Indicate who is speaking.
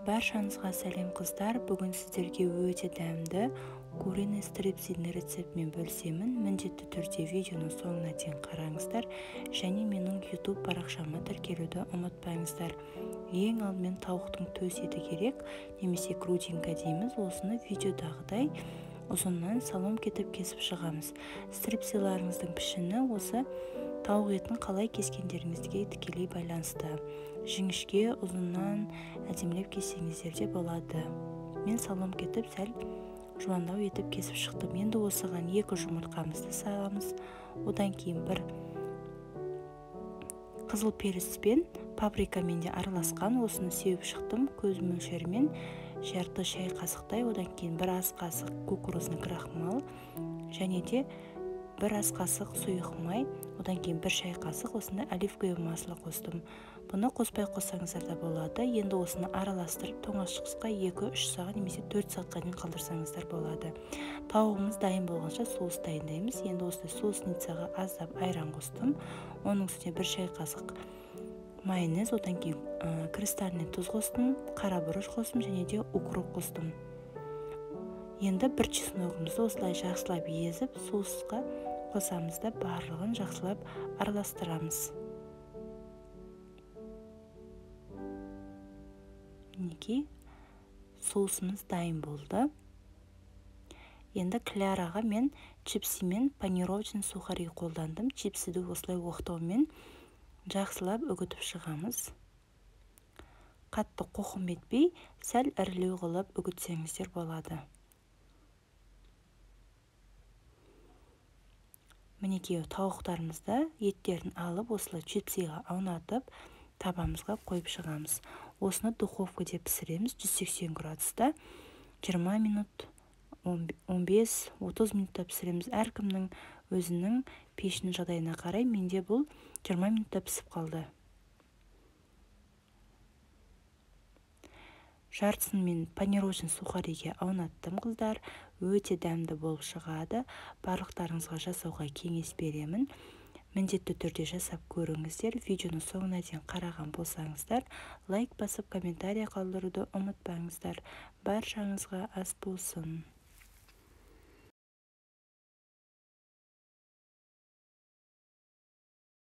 Speaker 1: Баршаңызға сәлем қыздар. Бүгін сіздерге өте дәмді куриный стрипсидің рецептімен бөлісемін. Міндетті түрде видеоны соңына дейін қараңыздар және менің YouTube парақшама тіркелуді ұмытпаңыздар. Ең алдымен тауықтың төс еті керек, немесе грудинка дейміз. Осыны видеодағыдай ұзыннан салом кетіп кесіп шығамыз. Стрипсиларыңыздың пішіні осы тауық етін қалай кескендеріңізге тікелей байланысты. Жіңішке, ұзыннан әдемілеп кессеңіздер де болады. Мен салом кетіп сәл жуандау етіп кесіп шықтым. Енді осыған 2 жұмыртқамызды саламыз. Одан кейін бір қызыл періспен паприкамен де араласқан, осыны сеуіп шықтым. Көз мөлшерімен жарты шай қасықтай, одан кейін бір ас қасық кукурузный крахмал және де бір ас қасық сұйық май, одан кейін бір шай қасық осында оливковое масло қостым. Бұны қоспай қоссаңыздар да болады. Енді осыны араластырып тоңазытқышқа 2-3 сағат немесе 4 сағатқа дейін қалдырсаңыздар болады. Тауығымыз дайын болғанша соус дайындаймыз. Енді осылай соусницаға аздап айран қостым. Оның үстіне бір шай қасық майонез, одан кейін кристальный тұз қостым, қара бұрыш қостым және де укроп қостым. Енді бір чесногымызды осылай жақсылап езіп, соусқа қосамыз да барлығын жақсылап араластырамыз. Мінекей, соусымыз дайын болды. Енді кляраға мен чипси мен панировочный сухари қолдандым. Чипсиді осылай оқтаумен жақсылап үгітіп шығамыз. Қатты қоқым етпей, сәл ірілеу қылып үгітсеңіздер болады. Мінекей, тауықтарымызды еттерін алып, осылай чипсиға аунатып, табамызға қойып шығамыз. Осыны духовкада пісіреміз 180 градуста 20 минут, 15-30 минутта пісіреміз. Әркімнің өзінің пешінің жағдайына қарай, менде бұл 20 минутта пісіп қалды. Жартысын мен панировочный сухариге аунаттым қыздар. Өте дәмді болып шығады. Барлықтарыңызға жасауға кеңес беремін. Міндетті түрде жасап көріңіздер. Видеоны соңына дейін қараған болсаңыздар, лайк басып комментария қалдыруды ұмытпаңыздар. Баршаңызға ас болсын.